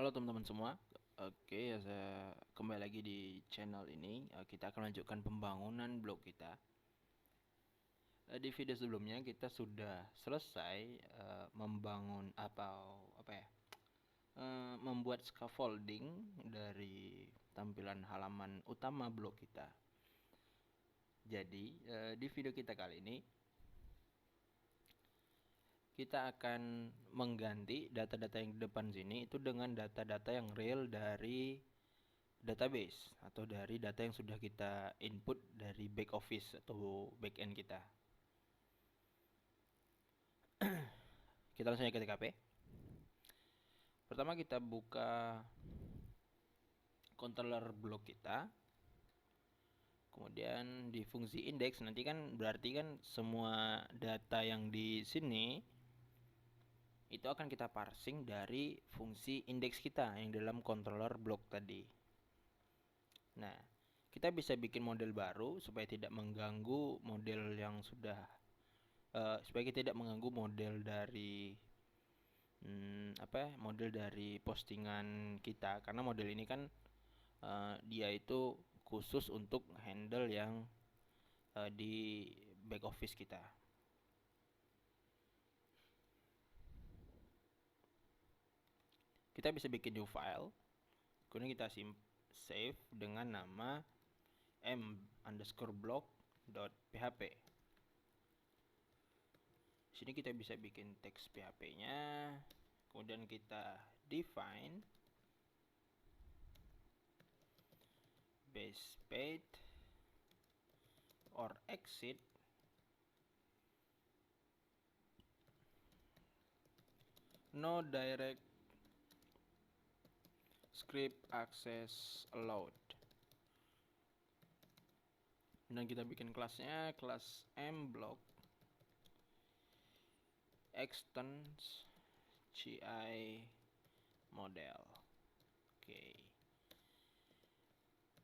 Halo teman-teman semua. Oke, ya saya kembali lagi di channel ini. Kita akan lanjutkan pembangunan blok kita. Di video sebelumnya kita sudah selesai membangun membuat scaffolding dari tampilan halaman utama blok kita. Jadi di video kita kali ini kita akan mengganti data-data yang di depan sini itu dengan data-data yang real dari database atau dari data yang sudah kita input dari back office atau back end kita. Kita langsung ke TKP. Pertama kita buka controller blok kita. Kemudian di fungsi index nanti kan berarti kan semua data yang di sini itu akan kita parsing dari fungsi index kita yang dalam controller blok tadi. Nah, kita bisa bikin model baru supaya tidak mengganggu model yang sudah supaya kita tidak mengganggu model dari model dari postingan kita, karena model ini kan dia itu khusus untuk handle yang di back office kita. Kita bisa bikin new file, kemudian kita save dengan nama m_block.php. Sini kita bisa bikin teks PHP-nya, kemudian kita define base path or exit no direct script access allowed. Dan kita bikin kelasnya kelas mblock extends ci model. Oke.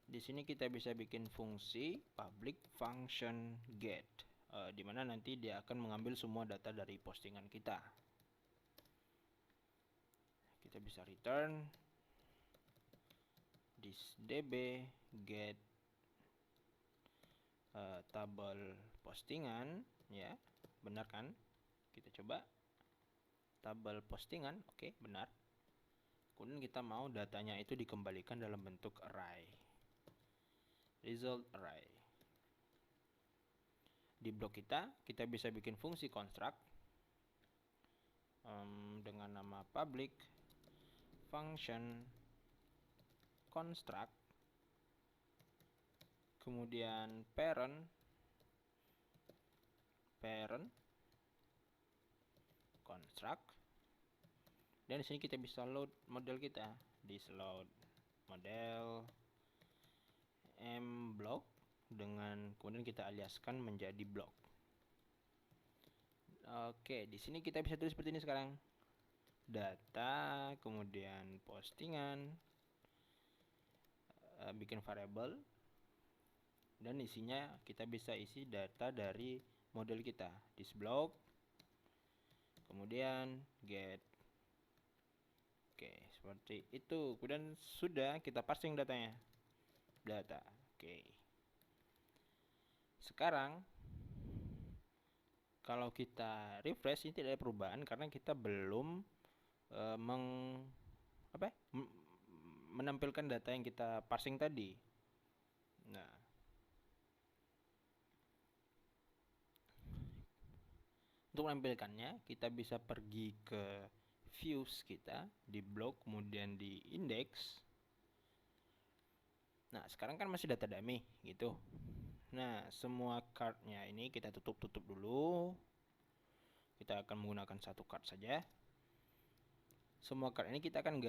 Di sini kita bisa bikin fungsi public function get, di mana nanti dia akan mengambil semua data dari postingan kita. Kita bisa return this db get tabel postingan, ya, benar kan? Kita coba tabel postingan, oke, benar. Kemudian kita mau datanya itu dikembalikan dalam bentuk array, result array. Di blok kita bisa bikin fungsi construct dengan nama public function construct, kemudian parent construct, dan di sini kita bisa load model kita. Di load model mblock dengan kemudian kita aliaskan menjadi block. Oke, di sini kita bisa tulis seperti ini sekarang. Data, kemudian postingan, bikin variable, dan isinya kita bisa isi data dari model kita. This block, kemudian get. Oke, seperti itu. Kemudian sudah kita parsing datanya. Data. Oke. Sekarang kalau kita refresh ini tidak ada perubahan karena kita belum menampilkan data yang kita parsing tadi. Nah, untuk menampilkannya kita bisa pergi ke views kita di blok, kemudian di index. Nah, sekarang kan masih data dummy gitu. Nah, semua cardnya ini kita tutup dulu. Kita akan menggunakan satu card saja. Semua card ini kita akan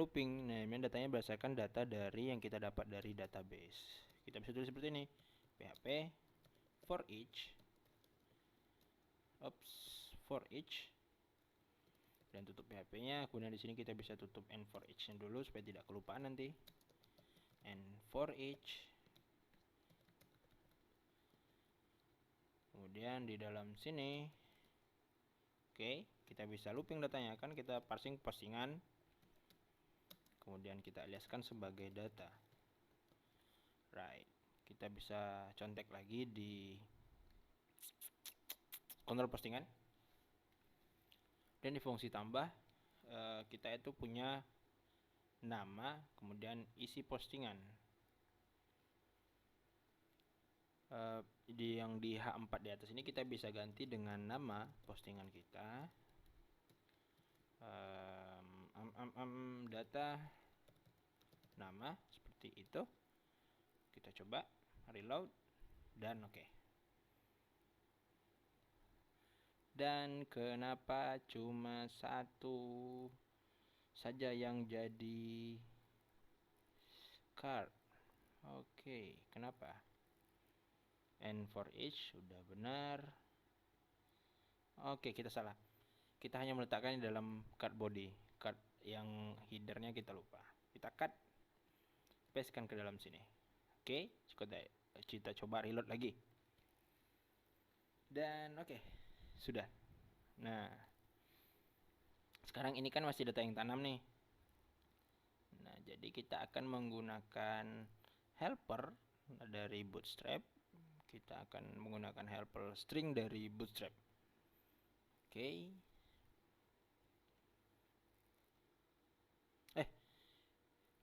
looping. Nah, ini datanya berdasarkan data dari yang kita dapat dari database. Kita bisa tulis seperti ini. PHP for each dan tutup PHP-nya. Kemudian di sini kita bisa tutup and for each-nya dulu supaya tidak kelupaan nanti. And for each. Kemudian di dalam sini, oke, kita bisa looping datanya, kan kita parsing postingan. kemudian kita aliaskan sebagai data. Right, kita bisa contek lagi di kontrol postingan, dan di fungsi tambah kita itu punya nama kemudian isi postingan. Yang di H4 di atas ini kita bisa ganti dengan nama postingan kita, data nama, seperti itu. Kita coba reload dan oke. Dan kenapa cuma satu saja yang jadi card? Oke, kenapa? And for each sudah benar. Oke, kita salah. Kita hanya meletakkan di dalam card body. Card yang headernya kita lupa. Kita cut, pastekan ke dalam sini. Oke, kita coba reload lagi. Dan oke, sudah. Nah, sekarang ini kan masih data yang tanam nih. Nah, jadi kita akan menggunakan helper dari Bootstrap. Kita akan menggunakan helper string dari Bootstrap. Oke.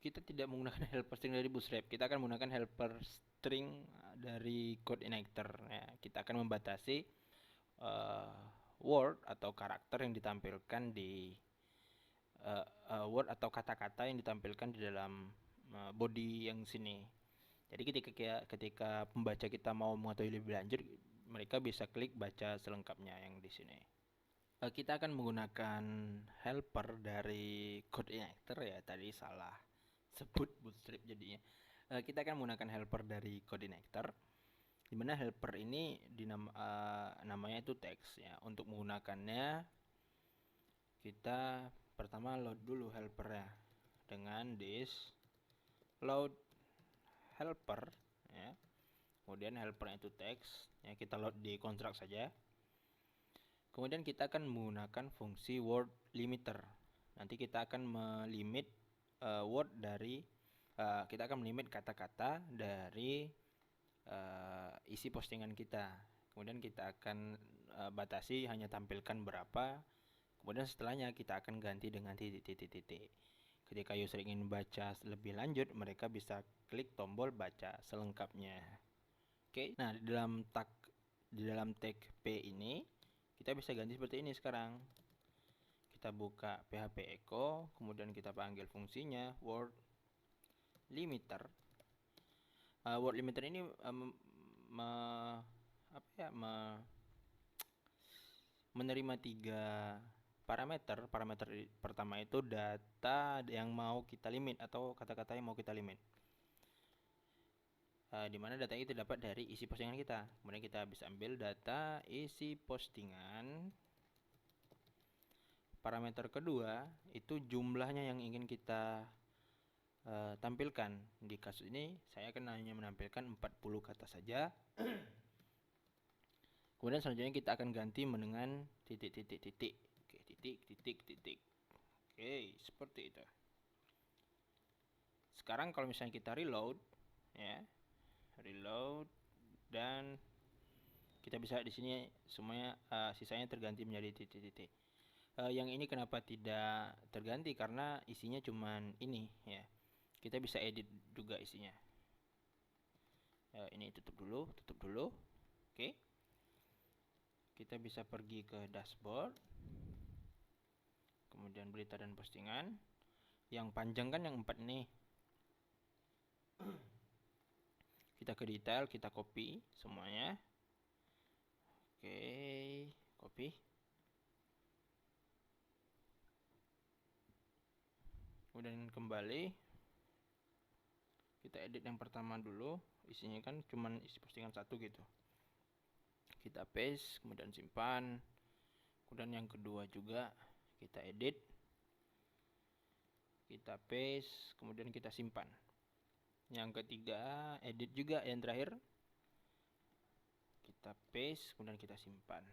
Kita tidak menggunakan helper string dari Bootstrap. Kita akan menggunakan helper string dari CodeIgniter. Ya, kita akan membatasi word atau karakter yang ditampilkan di word atau kata-kata yang ditampilkan di dalam body yang sini. Jadi ketika pembaca kita mau mengetahui lebih lanjut, mereka bisa klik baca selengkapnya yang di sini. Kita akan menggunakan helper dari CodeIgniter, ya tadi salah sebut Bootstrap jadinya. Kita akan menggunakan helper dari CodeIgniter, dimana helper ini namanya itu text ya. Untuk menggunakannya kita pertama load dulu helpernya dengan this load helper ya. Kemudian helpernya itu text ya, kita load di construct saja. Kemudian kita akan menggunakan fungsi word limiter. Nanti kita akan melimit word dari kita akan melimit kata-kata dari isi postingan kita. Kemudian kita akan batasi hanya tampilkan berapa. Kemudian setelahnya kita akan ganti dengan titik-titik. Ketika user ingin baca lebih lanjut, mereka bisa klik tombol baca selengkapnya. Oke. Nah, di dalam tag P ini kita bisa ganti seperti ini sekarang. Kita buka PHP echo, kemudian kita panggil fungsinya word limiter. Word limiter ini menerima 3 parameter. Parameter pertama itu data yang mau kita limit atau kata-kata yang mau kita limit. Dimana data itu dapat dari isi postingan kita. Kemudian kita bisa ambil data isi postingan. Parameter kedua itu jumlahnya yang ingin kita tampilkan. Di kasus ini saya akan hanya menampilkan 40 kata saja. Kemudian selanjutnya kita akan ganti dengan titik-titik-titik. Oke, titik-titik-titik. Oke, seperti itu. Sekarang kalau misalnya kita reload ya, reload, dan kita bisa di sini semuanya sisanya terganti menjadi titik-titik. Yang ini kenapa tidak terganti? Karena isinya cuman ini ya. Kita bisa edit juga isinya. Ini tutup dulu. Oke. Kita bisa pergi ke dashboard. Kemudian berita dan postingan. Yang panjang kan yang 4 ini. Kita ke detail, kita copy semuanya. Oke, copy. Kemudian kembali. Kita edit yang pertama dulu. Isinya kan cuman isi postingan 1 gitu. Kita paste, kemudian simpan. Kemudian yang kedua juga kita edit. Kita paste, kemudian kita simpan. Yang ketiga edit juga, yang terakhir kita paste, kemudian kita simpan.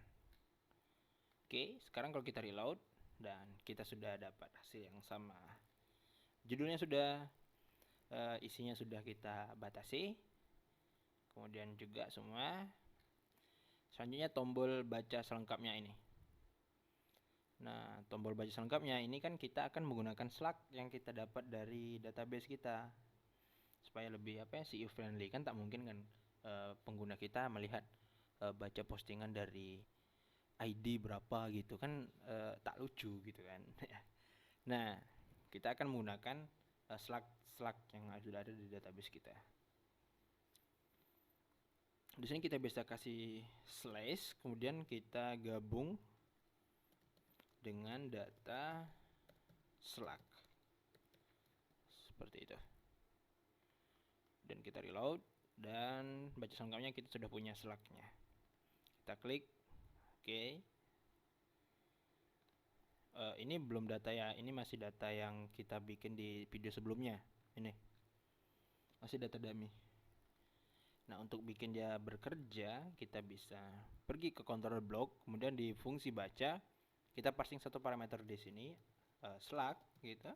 Oke, sekarang kalau kita reload dan kita sudah dapat hasil yang sama. judulnya sudah, isinya sudah kita batasi, kemudian juga semua. Selanjutnya tombol baca selengkapnya ini. Nah, tombol baca selengkapnya ini kan kita akan menggunakan slug yang kita dapat dari database kita supaya lebih SEO friendly. Kan tak mungkin kan pengguna kita melihat baca postingan dari ID berapa gitu kan, tak lucu gitu kan. Nah, kita akan menggunakan slug yang sudah ada di database kita. Di sini kita bisa kasih slash, kemudian kita gabung dengan data slug seperti itu, dan kita reload, dan baca selengkapnya kita sudah punya slugnya. Kita klik oke. Ini belum data ya, ini masih data yang kita bikin di video sebelumnya. Ini masih data dummy. Nah, untuk bikin dia bekerja, kita bisa pergi ke controller block, kemudian di fungsi baca kita parsing satu parameter di sini, slug gitu.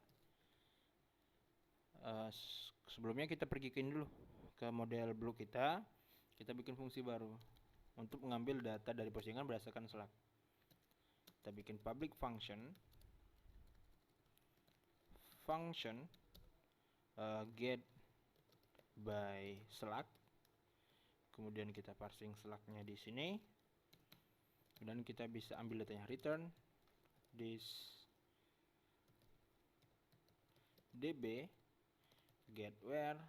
Sebelumnya kita pergi ke ini dulu, ke model block kita bikin fungsi baru untuk mengambil data dari postingan berdasarkan slug. Kita bikin public function get by slug, kemudian kita parsing slugnya di sini, dan kita bisa ambil datanya return this db get where,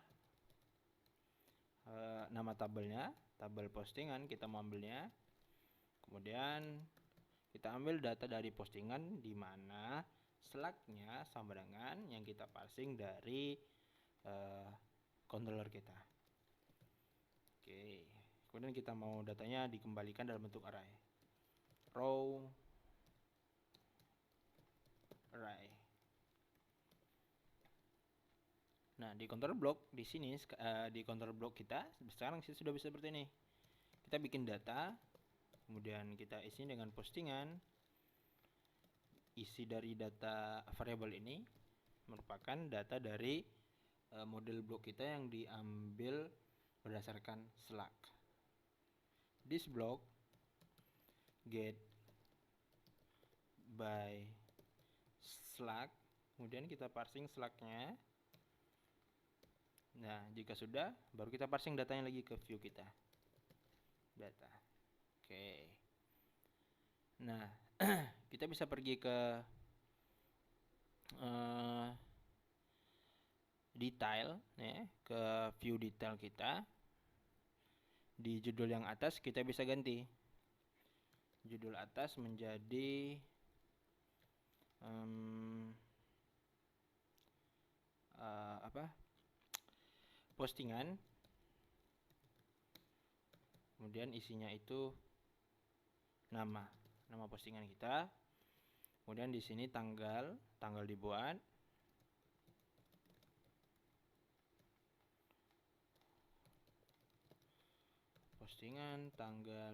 nama tabelnya, tabel postingan kita mau ambilnya, kemudian kita ambil data dari postingan di mana slugnya sama dengan yang kita parsing dari controller kita. Oke, kemudian kita mau datanya dikembalikan dalam bentuk array, row array. Nah, di controller block di sini, di controller block kita sekarang sudah bisa seperti ini. Kita bikin data, kemudian kita isi dengan postingan. Isi dari data variabel ini merupakan data dari model blok kita yang diambil berdasarkan slug. This block get by slug, kemudian kita parsing slugnya. Nah, jika sudah, baru kita parsing datanya lagi ke view kita. Data. Oke. Nah, kita bisa pergi ke detail ya, ke view detail kita. Di judul yang atas kita bisa ganti judul atas menjadi postingan, kemudian isinya itu nama postingan kita, kemudian di sini tanggal dibuat, postingan tanggal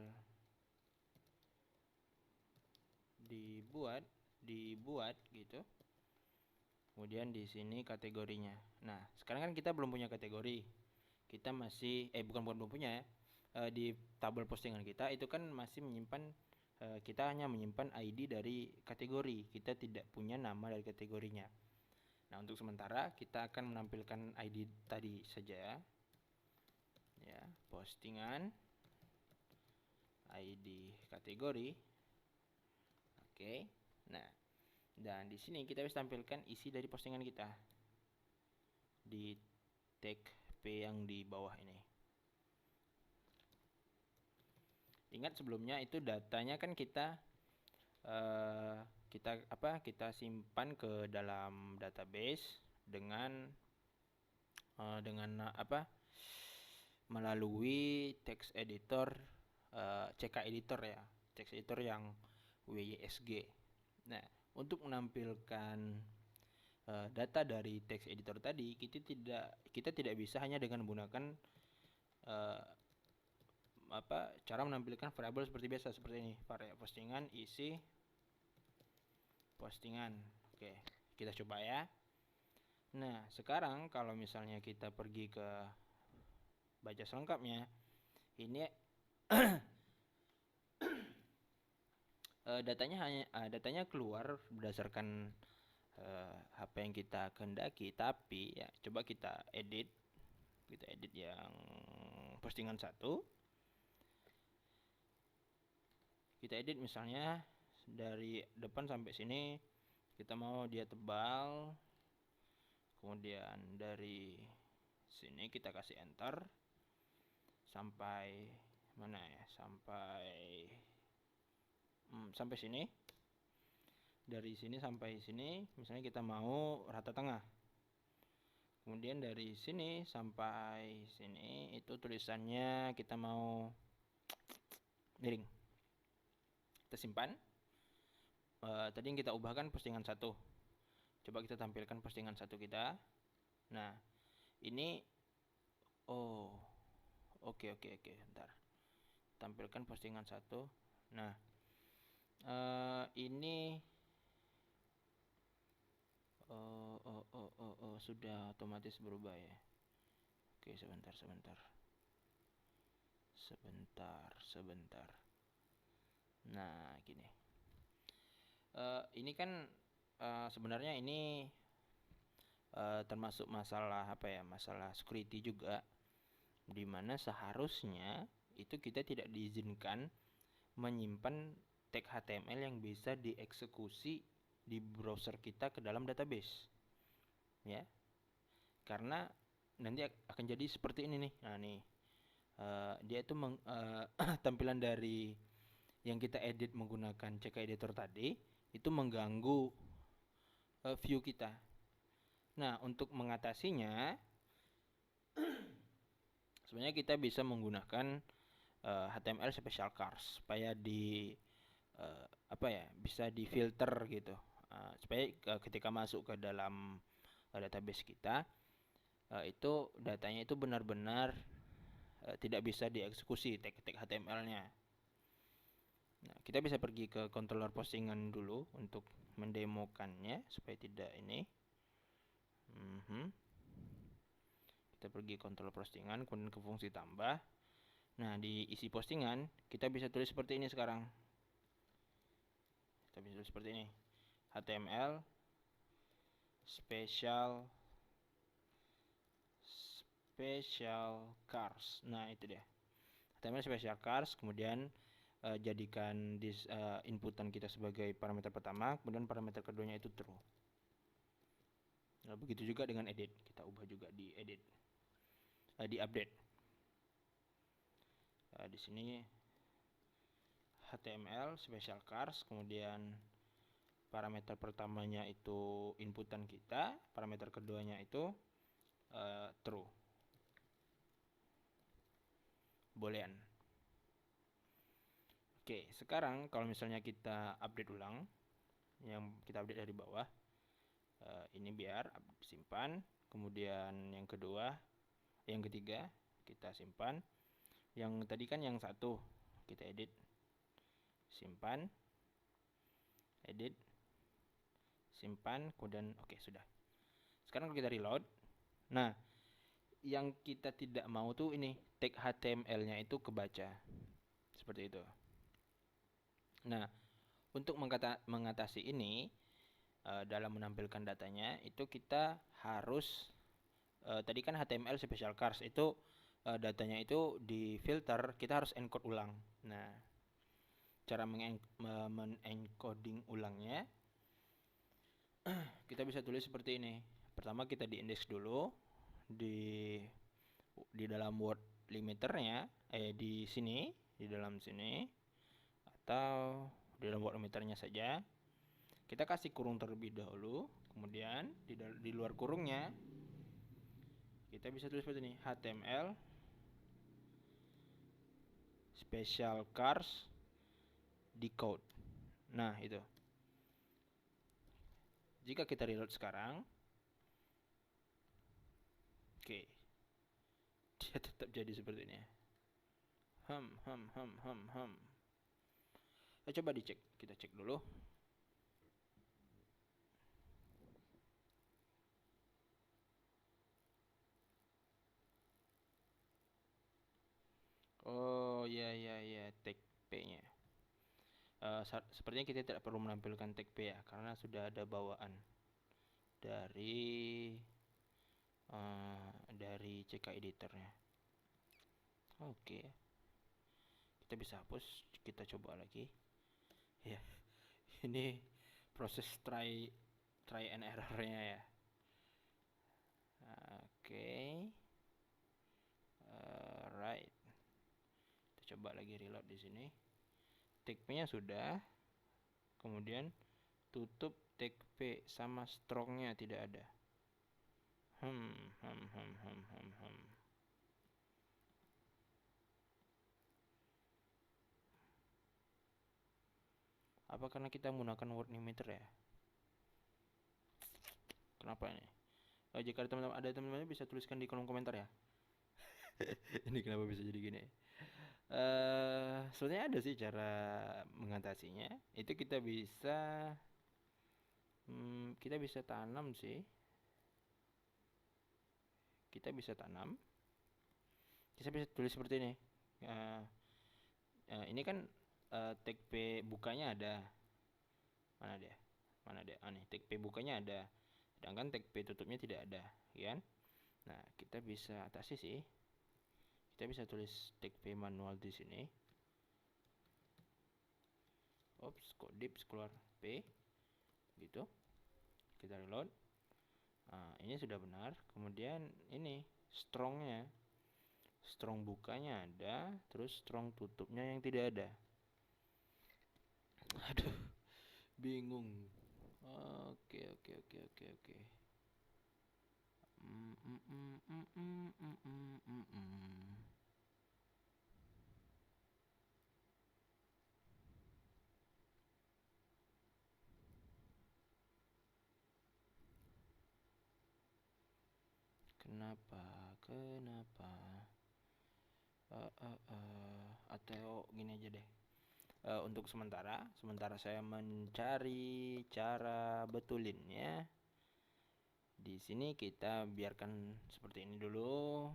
dibuat gitu. Kemudian di sini kategorinya. Nah, sekarang kan kita belum punya kategori. Kita masih belum punya ya. Di tabel postingan kita itu kan masih menyimpan, kita hanya menyimpan ID dari kategori. Kita tidak punya nama dari kategorinya. Nah, untuk sementara kita akan menampilkan ID tadi saja. Ya, postingan ID kategori. Oke. Nah, dan di sini kita bisa tampilkan isi dari postingan kita di tag P yang di bawah ini. Ingat sebelumnya itu datanya kan kita simpan ke dalam database dengan melalui text editor, CK editor ya, text editor yang WYSG. Nah, untuk menampilkan data dari text editor tadi, kita tidak bisa hanya dengan menggunakan cara menampilkan variabel seperti biasa, seperti ini, variabel postingan isi postingan. Oke, kita coba ya. Nah, sekarang kalau misalnya kita pergi ke baca selengkapnya, ini datanya keluar berdasarkan apa yang kita kehendaki, tapi ya coba kita edit yang postingan satu. Kita edit misalnya dari depan sampai sini, kita mau dia tebal, kemudian dari sini kita kasih enter sampai mana ya, sampai sini. Dari sini sampai sini misalnya kita mau rata tengah. Kemudian dari sini sampai sini itu tulisannya kita mau miring. Kita simpan. Tadi yang kita ubahkan postingan satu. Coba kita tampilkan postingan satu kita. Nah, ini oke, bentar. Tampilkan postingan satu. Nah, ini sudah otomatis berubah ya. Oke, sebentar. Nah, gini. Ini kan sebenarnya ini termasuk masalah apa ya? Masalah security juga, dimana seharusnya itu kita tidak diizinkan menyimpan tag HTML yang bisa dieksekusi di browser kita ke dalam database, ya, karena nanti akan jadi seperti ini nih. Nah nih, dia itu tampilan dari yang kita edit menggunakan CK editor tadi itu mengganggu view kita. Nah, untuk mengatasinya sebenarnya kita bisa menggunakan HTML special cars supaya bisa difilter gitu, supaya ketika masuk ke dalam database kita itu datanya itu benar-benar tidak bisa dieksekusi tag HTML-nya. Nah, kita bisa pergi ke controller postingan dulu untuk mendemokannya supaya tidak ini. Kita pergi controller postingan, kemudian ke fungsi tambah. Nah, di isi postingan kita bisa tulis seperti ini sekarang. Kita bisa tulis seperti ini. HTML special cars. Nah, itu dia. HTML special cars, kemudian jadikan inputan kita sebagai parameter pertama, kemudian parameter keduanya itu true. Nah, begitu juga dengan edit, kita ubah juga di edit, di update. Di sini HTML special cars, kemudian parameter pertamanya itu inputan kita, parameter keduanya itu true, boolean. Oke, sekarang kalau misalnya kita update ulang, yang kita update dari bawah, ini biar simpan, kemudian yang ketiga kita simpan, yang tadi kan yang satu kita edit, simpan, edit, simpan, kemudian oke, sudah. Sekarang kalau kita reload, nah yang kita tidak mau tuh ini tag HTML-nya itu kebaca seperti itu. Nah, untuk mengatasi ini dalam menampilkan datanya itu kita harus tadi kan HTML special cars itu datanya itu di filter, kita harus encode ulang. Nah, cara men-encoding ulangnya kita bisa tulis seperti ini. Pertama kita di index dulu di dalam word limiternya, di sini, di dalam sini, atau di dalam word limiternya saja. Kita kasih kurung terlebih dahulu, kemudian di luar kurungnya kita bisa tulis seperti ini, HTML special cars decode. Nah, itu. Jika kita reload sekarang, oke, dia tetap jadi seperti ini. Coba dicek, kita cek dulu. Oh ya ya ya, tag P-nya. Sepertinya kita tidak perlu menampilkan tag P ya, karena sudah ada bawaan dari CK editornya. Oke, kita bisa hapus. Kita coba lagi. Ya, ini proses try and error-nya ya. Oke, right. Kita coba lagi reload di sini. Tag P-nya sudah. Kemudian tutup tag P sama strong-nya tidak ada. Hmm. Apa karena kita menggunakan word limiter ya? Kenapa ini? Jika ada teman-teman bisa tuliskan di kolom komentar ya. Ini kenapa bisa jadi gini? Sebenarnya ada sih cara mengatasinya. Itu kita bisa tanam sih. Kita bisa tanam. Kita bisa tulis seperti ini. Ini kan tag P bukanya ada. Mana dia? Nih, tag P bukanya ada. Sedangkan tag P tutupnya tidak ada, kan? Nah, kita bisa atasi sih. Kita bisa tulis tag P manual di sini. Ops, kok dips keluar P gitu. Kita reload. Nah, ini sudah benar. Kemudian ini strongnya, strong bukanya ada, terus strong tutupnya yang tidak ada. Aduh, bingung. Oke. Kenapa? Atau gini aja deh. Untuk sementara saya mencari cara betulinnya. Di sini kita biarkan seperti ini dulu.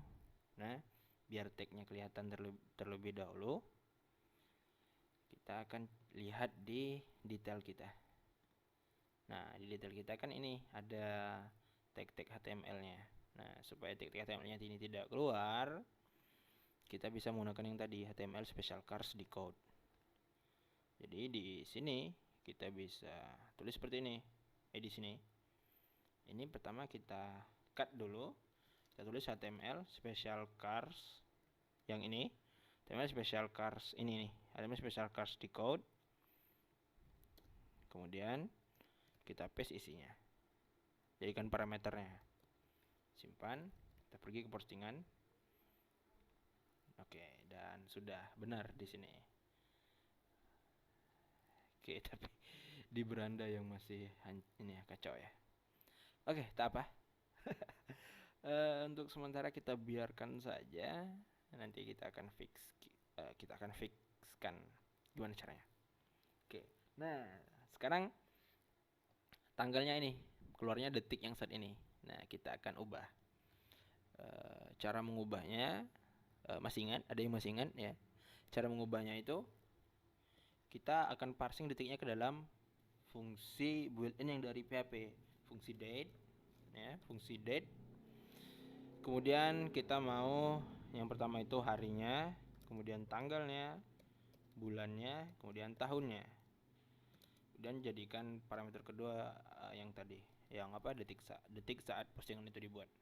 Nah, biar tagnya kelihatan terlebih dahulu. Kita akan lihat di detail kita. Nah, di detail kita kan ini ada tag-tag HTML-nya. Nah, supaya tag-tag HTML-nya ini tidak keluar, kita bisa menggunakan yang tadi, HTML special cars decode. Jadi di sini kita bisa tulis seperti ini. Di sini. Ini pertama kita cut dulu. Kita tulis HTML special cars yang ini. HTML special cars ini nih. HTML special cars decode. Kemudian kita paste isinya. Jadikan parameternya. Simpan. Kita pergi ke postingan. Oke, dan sudah benar di sini. Oke, tapi di beranda yang masih ini ya, kacau ya. Oke, tak apa. Untuk sementara kita biarkan saja. Nanti kita akan fixkan gimana caranya. Oke. Nah, sekarang tanggalnya ini keluarnya detik yang saat ini. Nah, kita akan ubah. Cara mengubahnya masih ingat? Ada yang masih ingat ya? Cara mengubahnya itu kita akan parsing detiknya ke dalam fungsi built-in yang dari PHP, fungsi date ya, fungsi date. Kemudian kita mau yang pertama itu harinya, kemudian tanggalnya, bulannya, kemudian tahunnya. Dan jadikan parameter kedua yang tadi, yang apa, detik saat postingan itu dibuat.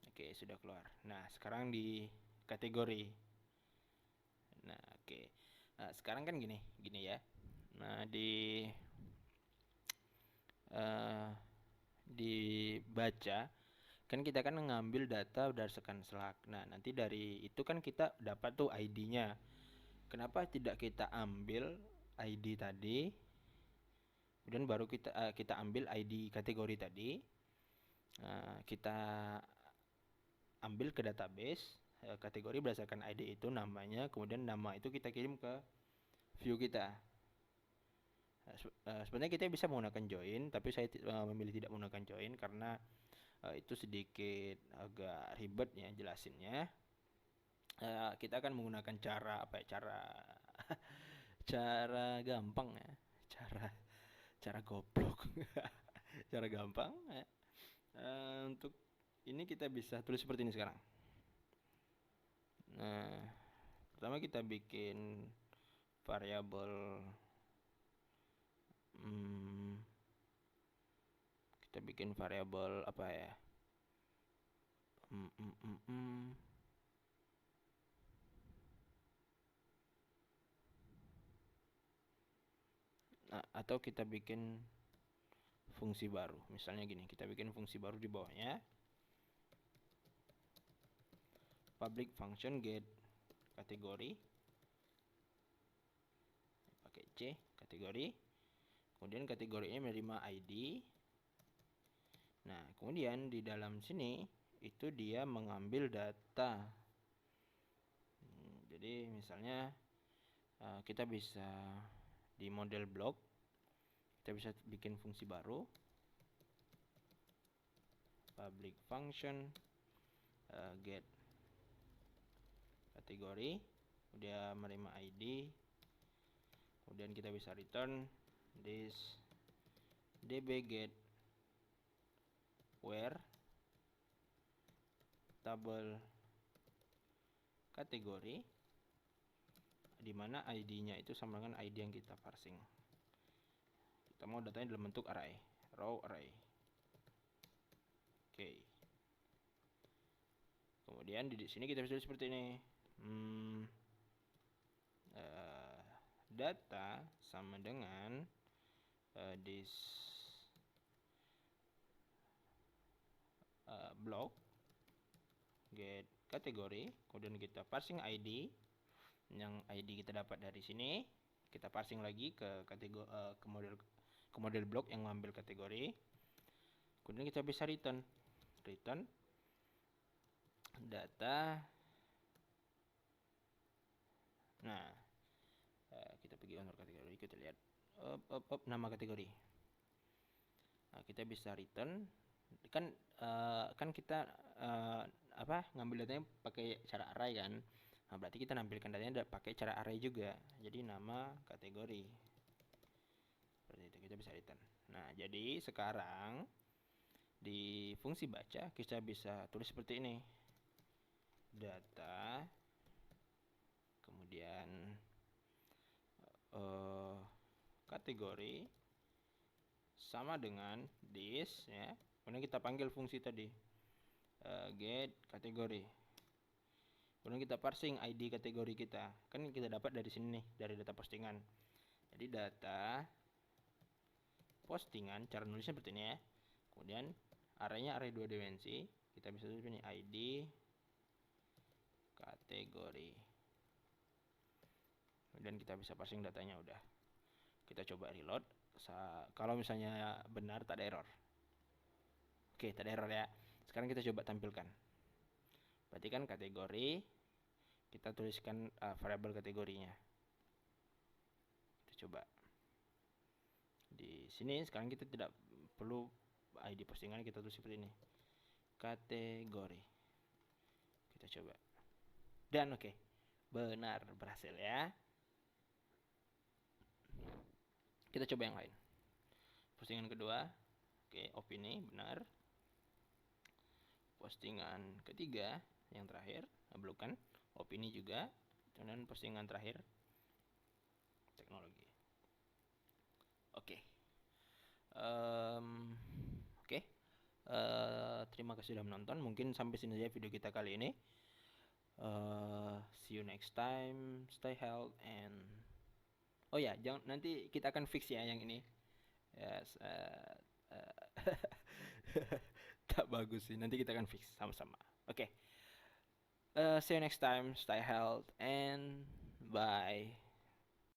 Oke, sudah keluar. Nah, sekarang di kategori. Nah, oke. Nah, sekarang kan gini ya. Nah, dibaca kan kita kan ngambil data berdasarkan Slack. Nah, nanti dari itu kan kita dapat tuh ID-nya. Kenapa tidak kita ambil ID tadi, kemudian baru kita ambil ID kategori tadi, kita ambil ke database kategori berdasarkan ID itu namanya, kemudian nama itu kita kirim ke view kita. Sebenarnya kita bisa menggunakan join, tapi saya memilih tidak menggunakan join karena itu sedikit agak ribet ya jelasinnya. kita akan menggunakan cara apa ya, cara gampang ya, cara goblok. Cara gampang ya. Untuk ini kita bisa tulis seperti ini sekarang. Nah, pertama kita bikin variabel, kita bikin variabel apa ya, Nah, atau kita bikin fungsi baru. Misalnya gini, kita bikin fungsi baru di bawahnya, public function get kategori, pakai C, kategori. Kemudian kategorinya menerima ID. Nah, kemudian di dalam sini itu dia mengambil data. Jadi misalnya kita bisa di model block, kita bisa bikin fungsi baru, public function get kategori, dia menerima ID, kemudian kita bisa return this db get where tabel kategori, dimana ID-nya itu sama dengan ID yang kita parsing. Kita mau datanya dalam bentuk array, row array. Oke. Kemudian di sini kita bisa tulis seperti ini. Data sama dengan this block get kategori, kemudian kita parsing ID yang ID kita dapat dari sini, kita parsing lagi ke kategori ke model block yang mengambil kategori. Kemudian kita bisa return data. Nah, kita pergi untuk kategori, kita lihat nama kategori. Nah, kita bisa return kan kita ngambil datanya pakai cara array kan. Nah, berarti kita nampilkan datanya pakai cara array juga. Jadi nama kategori. Seperti itu, kita bisa return. Nah, jadi sekarang di fungsi baca kita bisa tulis seperti ini. Data, kemudian kategori sama dengan this ya. Kemudian kita panggil fungsi tadi get kategori. Kemudian kita parsing ID kategori kita. Kan kita dapat dari sini nih, dari data postingan. Jadi data postingan, cara nulisnya seperti ini ya. Kemudian arraynya array 2 dimensi. Kita bisa tulis ini ID kategori. Kemudian kita bisa parsing datanya udah. Kita coba reload. Kalau misalnya benar tak ada error. Oke, tak ada error ya. Sekarang kita coba tampilkan. Berarti kan kategori, kita tuliskan variabel kategorinya. Kita coba. Di sini sekarang kita tidak perlu ID postingan, kita tulis seperti ini. Kategori. Kita coba. Dan oke. Benar, berhasil ya. Kita coba yang lain. Postingan kedua, oke, opini, benar. Postingan ketiga, yang terakhir, bukan, opini juga. Dan postingan terakhir, teknologi. Oke. Terima kasih sudah menonton. Mungkin sampai sini saja video kita kali ini. See you next time. Stay healthy and oh ya, jangan, nanti kita akan fix ya yang ini. Yes, tak bagus sih. Nanti kita akan fix sama-sama. Oke. See you next time. Stay healthy and bye.